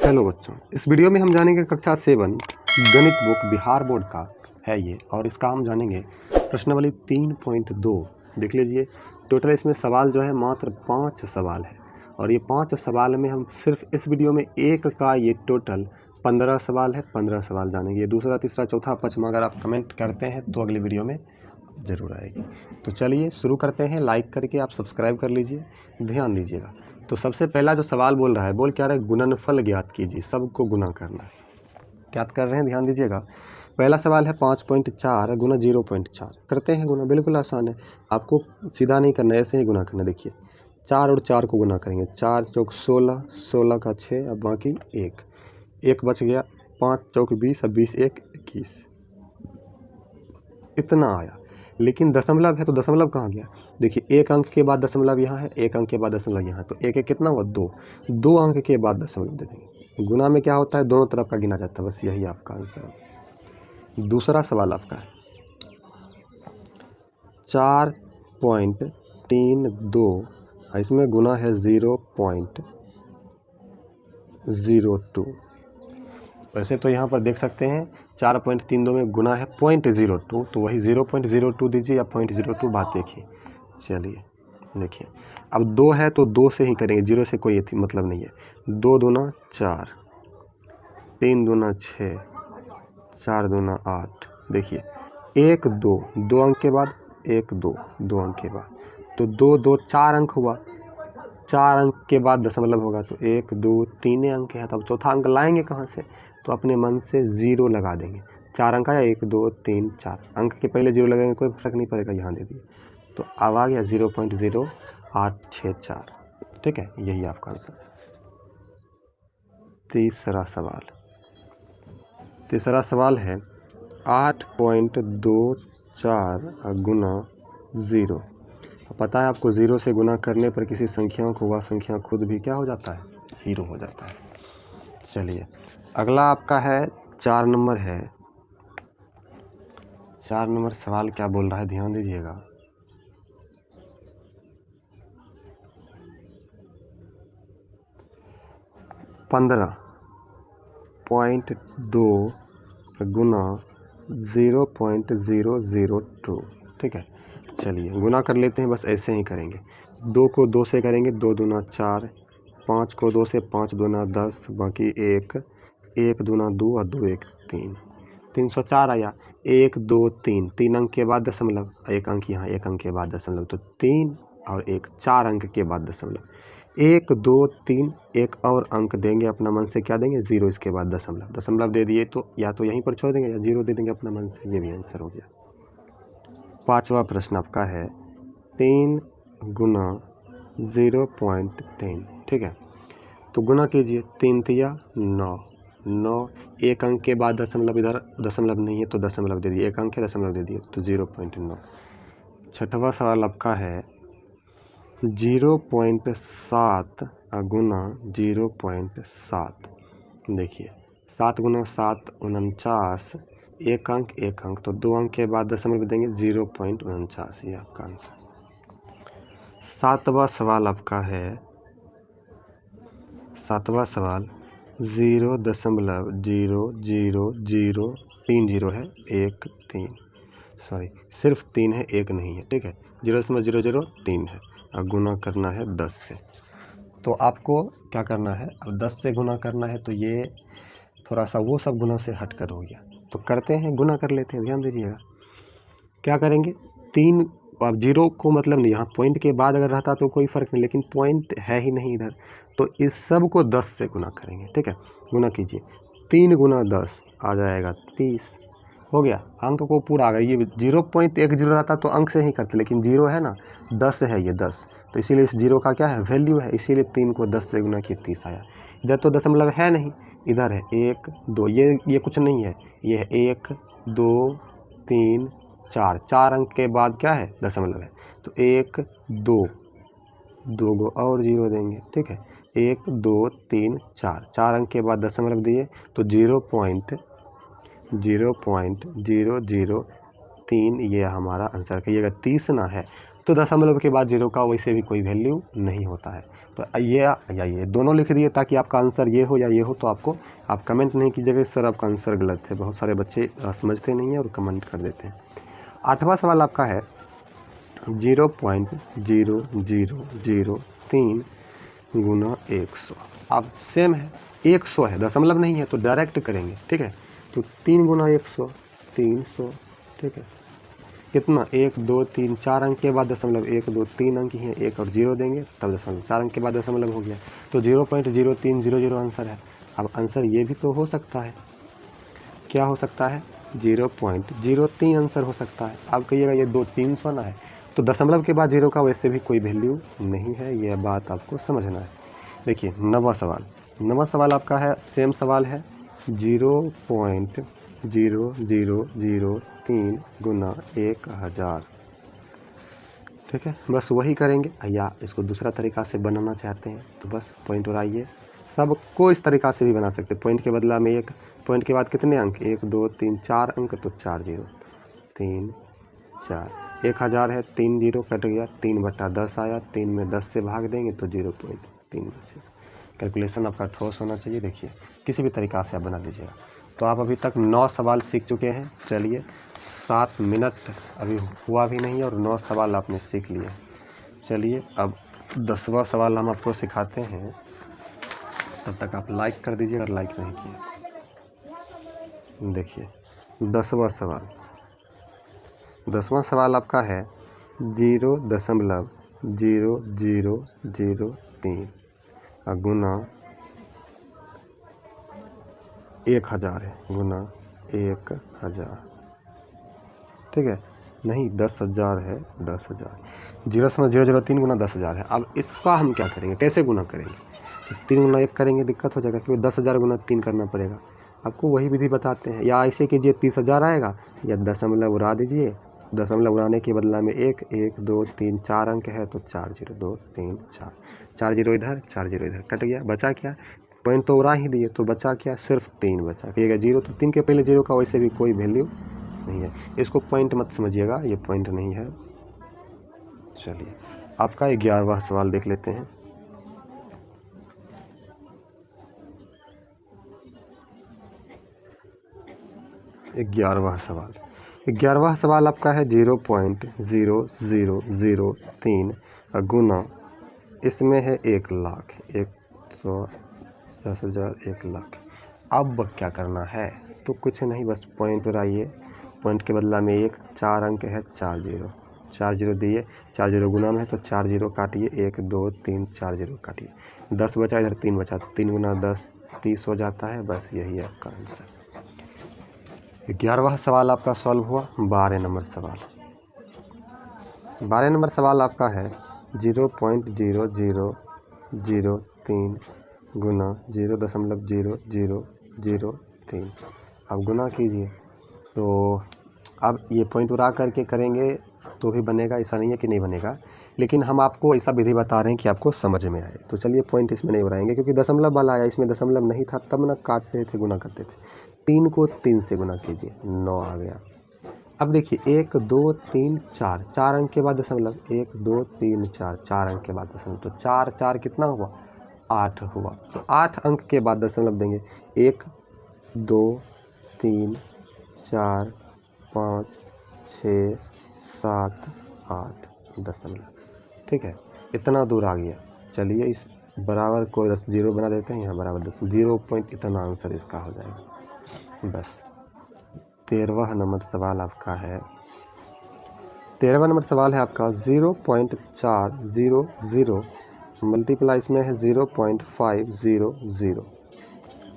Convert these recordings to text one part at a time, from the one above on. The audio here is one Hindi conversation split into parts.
हेलो बच्चों, इस वीडियो में हम जानेंगे कक्षा 7 गणित बुक बिहार बोर्ड का है ये, और इसका हम जानेंगे प्रश्नावली 3.2। देख लीजिए, टोटल इसमें सवाल जो है मात्र 5 सवाल है, और ये 5 सवाल में हम सिर्फ इस वीडियो में एक का ये टोटल 15 सवाल है। 15 सवाल जानेंगे। ये दूसरा, तीसरा, चौथा, पाँचवा अगर आप कमेंट करते हैं तो अगली वीडियो में ज़रूर आएगी। तो चलिए शुरू करते हैं। लाइक करके आप सब्सक्राइब कर लीजिए, ध्यान दीजिएगा। तो सबसे पहला जो सवाल बोल रहा है, बोल क्या रहा है, गुणनफल ज्ञात कीजिए। सबको गुना करना है, ज्ञात कर रहे हैं, ध्यान दीजिएगा। पहला सवाल है 5.4 गुना 0.4। करते हैं गुना, बिल्कुल आसान है। आपको सीधा नहीं करना है, ऐसे ही गुना करना। देखिए 4 और 4 को गुना करेंगे, 4 चौक 16, 16 का 6, अब बाकी 1 बच गया, 5 चौक 20, अब 20 1 21, इतना आया। लेकिन दशमलव है तो दशमलव कहाँ गया? देखिए एक अंक के बाद दशमलव यहाँ है, एक अंक के बाद दशमलव यहाँ है, तो एक कितना हुआ? 2। 2 अंक के बाद दशमलव दे देंगे। गुना में क्या होता है, दोनों तरफ का गिना जाता है। बस यही आपका आंसर है। दूसरा सवाल आपका है 4.32, इसमें गुना है 0.02। वैसे तो यहाँ पर देख सकते हैं 4.32 में गुना है 0.02, तो वही 0.02 दीजिए या 0.02 बात देखिए। चलिए देखिए, अब 2 है तो 2 से ही करेंगे, 0 से कोई मतलब नहीं है। 2 दूना 4, 3 दूना 6, 4 दूना 8। देखिए 1 2, 2 अंक के बाद 1 2, 2 अंक के बाद, तो 2 2 4 अंक हुआ। 4 अंक के बाद दशमलव होगा, तो 1 2 3 अंक है। तब चौथा अंक लाएंगे कहाँ से? तो अपने मन से 0 लगा देंगे। 4 अंक आया, 1 2 3 4 अंक के पहले 0 लगाएंगे, कोई फर्क नहीं पड़ेगा। यहाँ दे दिए तो अब आ गया 0.0864। ठीक है, यही आपका आंसर है। तीसरा सवाल है 8.24 गुना 0। पता है आपको, 0 से गुना करने पर किसी संख्या को वह संख्या खुद भी क्या हो जाता है? हीरो हो जाता है। चलिए अगला आपका है 4 नंबर है। 4 नंबर सवाल क्या बोल रहा है, ध्यान दीजिएगा। 15.2 गुना 0.002। ठीक है, चलिए गुना कर लेते हैं। बस ऐसे ही करेंगे। 2 को 2 से करेंगे, 2 दूना 4, 5 को 2 से, 5 दूना 10, बाकी 1, 1 दूना 2 और 2 1 3, 304 आया। 1 2 3, 3 अंक के बाद दशमलव, एक अंक यहाँ, एक अंक के बाद दशमलव, तो 3 और 1 4 अंक के बाद दशमलव। 1 2 3, एक और अंक देंगे अपना मन से, क्या देंगे? 0, इसके बाद दशमलव। दशमलव दे दिए तो या तो यहीं पर छोड़ देंगे या 0 दे देंगे अपना मन से। ये भी आंसर हो गया। पांचवा प्रश्न आपका है 3 गुना 0.3। ठीक है, तो गुना कीजिए। 3 तिया 9, 9 एक अंक के बाद दशमलव, इधर दशमलव नहीं है तो दशमलव दे दिए, एक अंक है दशमलव दे दिए, तो 0.9। छठवां सवाल आपका है 0.7 गुना 0.7। देखिए 7 गुना 7 49, एक अंक, तो 2 अंक के बाद दशमलव देंगे, 0.49। ये आपका आंसर। सातवां सवाल आपका है 0.00030 है, 1 3, सॉरी सिर्फ 3 है, 1 नहीं है। ठीक है, 0.003 है, और गुना करना है 10 से। तो आपको क्या करना है, अब 10 से गुना करना है, तो ये थोड़ा सा वो सब गुना से हट कर हो गया। तो करते हैं, गुना कर लेते हैं। ध्यान दीजिएगा क्या करेंगे। 3, अब 0 को मतलब नहीं, यहाँ पॉइंट के बाद अगर रहता तो कोई फ़र्क नहीं, लेकिन पॉइंट है ही नहीं इधर, तो इस सब को 10 से गुना करेंगे। ठीक है, गुना कीजिए। 3 गुना 10 आ जाएगा 30। हो गया, अंक को पूरा आ गया। ये 0.10 रहता तो अंक से ही करते, लेकिन 0 है ना, 10 है ये 10, तो इसीलिए इस 0 का क्या है, वैल्यू है, इसीलिए 3 को 10 से गुना किया 30 आया। इधर तो दशमलव है नहीं, इधर है 1 2, ये कुछ नहीं है, ये है 1 2 3 4, 4 अंक के बाद क्या है, दशमलव है, तो 1 2, 2 को और 0 देंगे। ठीक है, 1 2 3 4, 4 अंक के बाद दशमलव दिए, तो 0.003 ये हमारा आंसर। कहिएगा 30 ना है, तो दशमलव के बाद 0 का वैसे भी कोई वैल्यू नहीं होता है। तो ये या ये दोनों लिख दिए ताकि आपका आंसर ये हो या ये हो, तो आपको आप कमेंट नहीं कीजिएगा सर आपका आंसर गलत है। बहुत सारे बच्चे समझते नहीं हैं और कमेंट कर देते हैं। 8वां सवाल आपका है 0.0003 गुना 100। अब सेम है, 100 है, दशमलव नहीं है तो डायरेक्ट करेंगे, ठीक है। तो 3 गुना 100 300, ठीक है। कितना 1 2 3 4 अंक के बाद दशमलव, 1 2 3 अंक ही हैं, 1 और 0 देंगे तब दशमलव, 4 अंक के बाद दशमलव हो गया। तो 0.0300 आंसर है। अब आंसर ये भी तो हो सकता है, क्या हो सकता है 0.03 आंसर हो सकता है। आप कहिएगा ये 300 ना है, तो दशमलव के बाद 0 का वैसे भी कोई वैल्यू नहीं है, यह बात आपको समझना है। देखिए 9वां सवाल, 9वां सवाल आपका है सेम सवाल है 0.0003 गुना 1000, ठीक है। बस वही करेंगे, या इसको दूसरा तरीका से बनाना चाहते हैं तो बस पॉइंट उड़ाइए। सबको इस तरीका से भी बना सकते हैं, पॉइंट के बदला में एक पॉइंट के बाद कितने अंक 1 2 3 4 अंक, तो 4 0 3 4, 1000 है 3 0 कट गया, 3/10 आया, 3 में 10 से भाग देंगे तो 0.3 बचे। कैलकुलेशन आपका ठोस होना चाहिए। देखिए किसी भी तरीक़ा से आप बना लीजिएगा। तो आप अभी तक 9 सवाल सीख चुके हैं। चलिए 7 मिनट अभी हुआ भी नहीं और 9 सवाल आपने सीख लिए। चलिए अब 10वां सवाल हम आपको सिखाते हैं, तब तक आप लाइक कर दीजिए अगर लाइक नहीं किए। देखिए 10वां सवाल, 10वां सवाल आपका है 0.0003 गुना 1000 है, गुना 1000, ठीक है। नहीं 10,000 है, 10,000, 0.003 गुना 10,000 है। अब इसका हम क्या करेंगे, कैसे गुना करेंगे, तो 3 गुना 1 करेंगे, दिक्कत हो जाएगा क्योंकि 10,000 गुना 3 करना पड़ेगा। आपको वही विधि बताते हैं, या ऐसे कीजिए 30,000 आएगा, या दशमलव उड़ा दीजिए, दशमलव उड़ाने के बदला में 1 1 2 3 4 अंक है तो 4 0 2 3 4, 4 0 इधर 4 0 इधर, कट गया, बचा क्या, पॉइंट तो उड़ा ही दिए तो बचा क्या, सिर्फ 3 बचा। कहिएगा 0, तो 3 के पहले 0 का वैसे भी कोई वैल्यू नहीं है। इसको पॉइंट मत समझिएगा, ये पॉइंट नहीं है। चलिए आपका 11वां सवाल देख लेते हैं। ग्यारहवां सवाल आपका है 0.0003 गुना, इसमें है 1 लाख, 110,000 1 लाख। अब क्या करना है, तो कुछ नहीं, बस पॉइंट उड़ाइए, पॉइंट के बदला में 1, 4 अंक है 4 0, 4 0 दिए, 4 0 गुना में है तो 4 0 काटिए, 1 2 3 4 0 काटिए, 10 बचा, इधर 3 बचा, 3 गुना 10 30 हो जाता है। बस यही है आपका आंसर। 11वां सवाल आपका सॉल्व हुआ। 12 नंबर सवाल, 12 नंबर सवाल आपका है 0.0003 गुना 0.0003। अब गुना कीजिए, तो अब ये पॉइंट उड़ा करके करेंगे तो भी बनेगा, ऐसा नहीं है कि नहीं बनेगा, लेकिन हम आपको ऐसा विधि बता रहे हैं कि आपको समझ में आए। तो चलिए पॉइंट इसमें नहीं उड़ाएंगे क्योंकि दशमलव वाला आया, इसमें दशमलव नहीं था तब ना काटते थे, गुना करते थे। 3 को 3 से गुना कीजिए, 9 आ गया। अब देखिए 1 2 3 4, 4 अंक के बाद दशमलव, 1 2 3 4, 4 अंक के बाद दशमलव, तो 4 4 कितना हुआ, 8 हुआ। तो 8 अंक के बाद दशमलव देंगे, 1 2 3 4 5 6 7 8 दशमलव, ठीक है। इतना दूर आ गया। चलिए इस बराबर को 0 बना देते हैं, यहाँ बराबर 0 पॉइंट इतना आंसर इसका हो जाएगा। बस 13वां नंबर सवाल आपका है, 13वां नंबर सवाल है आपका 0.400 मल्टीप्लाई इसमें है 0.500,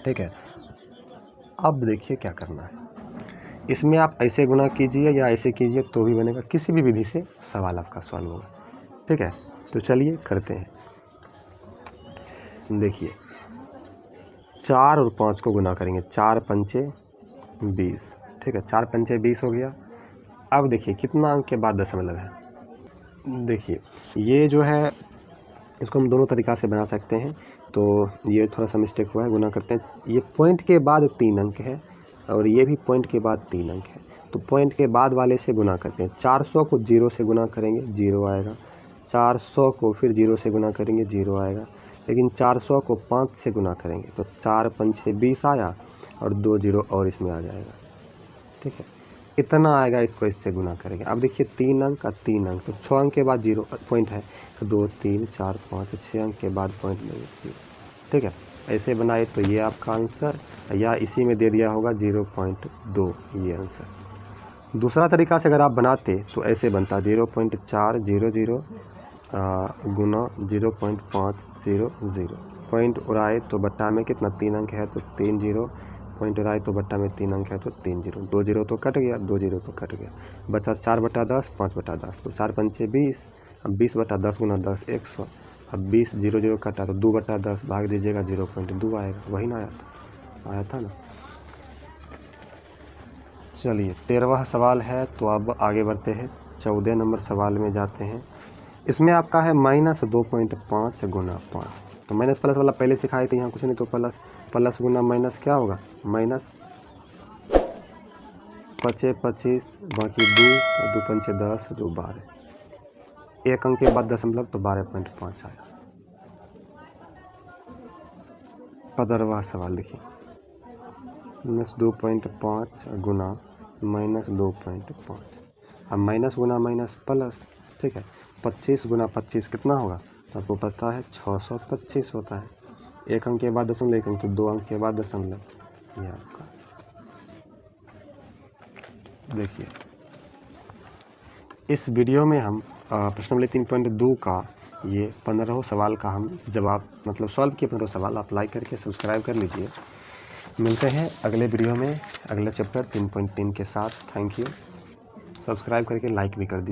ठीक है। अब देखिए क्या करना है, इसमें आप ऐसे गुना कीजिए या ऐसे कीजिए तो भी बनेगा, किसी भी विधि से सवाल आपका सॉल्व होगा, ठीक है। तो चलिए करते हैं। देखिए 4 और 5 को गुना करेंगे, 4 पंचे 20, ठीक है, 4 पंचे 20 हो गया। अब देखिए कितना अंक के बाद दशमलव है, देखिए ये जो है इसको हम दोनों तरीक़ा से बना सकते हैं। तो ये थोड़ा सा मिस्टेक हुआ है, गुना करते हैं। ये पॉइंट के बाद 3 अंक है और ये भी पॉइंट के बाद 3 अंक है, तो पॉइंट के बाद वाले से गुना करते हैं। 400 को 0 से गुना करेंगे 0 आएगा, 400 को फिर 0 से गुना करेंगे 0 आएगा, लेकिन 400 को 5 से गुना करेंगे तो 4 5 6 20 आया और 2 0 और इसमें आ जाएगा। ठीक है, इतना आएगा, इसको इससे गुना करेंगे। अब देखिए 3 अंक का 3 अंक, तो 6 अंक के बाद 0 पॉइंट है तो 2 3 4 5 6 अंक के बाद पॉइंट नहीं। ठीक है, ऐसे बनाए तो ये आपका आंसर, या इसी में दे दिया होगा 0.2 ये आंसर। दूसरा तरीका से अगर आप बनाते तो ऐसे बनता 0.400 गुना 0.500। पॉइंट उड़ाए तो बट्टा में कितना 3 अंक है तो 3 0, पॉइंट उड़ाए तो बट्टा में 3 अंक है तो 3 0, 2 0 तो कट गया, 2 0 तो कट गया, बचा 4/10 5/10, तो 4 5 6 20, अब 20/10 गुना 10 100, अब 20 0 0 कटा तो 2/10 भाग दीजिएगा 0.2 आएगा, वही ना आया था ना। चलिए 13वां सवाल है, तो अब आगे बढ़ते हैं 14 नंबर सवाल में जाते हैं। इसमें आपका है -2.5 गुना 5, तो माइनस प्लस वाला पहले सिखाए थे, यहाँ कुछ नहीं, तो प्लस प्लस गुना माइनस क्या होगा, माइनस 5 25 बाकी 2 5 10 2 12, एक अंक के बाद दशमलव तो 12.5 आया। 15वां सवाल देखिए, -2.5 गुना -2.5, अब माइनस गुना माइनस प्लस। ठीक है, 25 गुना 25 कितना होगा, तो आपको पता है 625 होता है, एक अंक के बाद दशमलव, एक अंक तो 2 अंक के बाद दशमलव, ये आपका। देखिए इस वीडियो में हम प्रश्नावली 3.2 का ये 15 सवाल का हम जवाब मतलब सॉल्व किए 15 सवाल। आप लाइक करके सब्सक्राइब कर लीजिए। मिलते हैं अगले वीडियो में अगले चैप्टर 3.3 के साथ। Thank you. सब्सक्राइब करके लाइक भी कर दीजिए।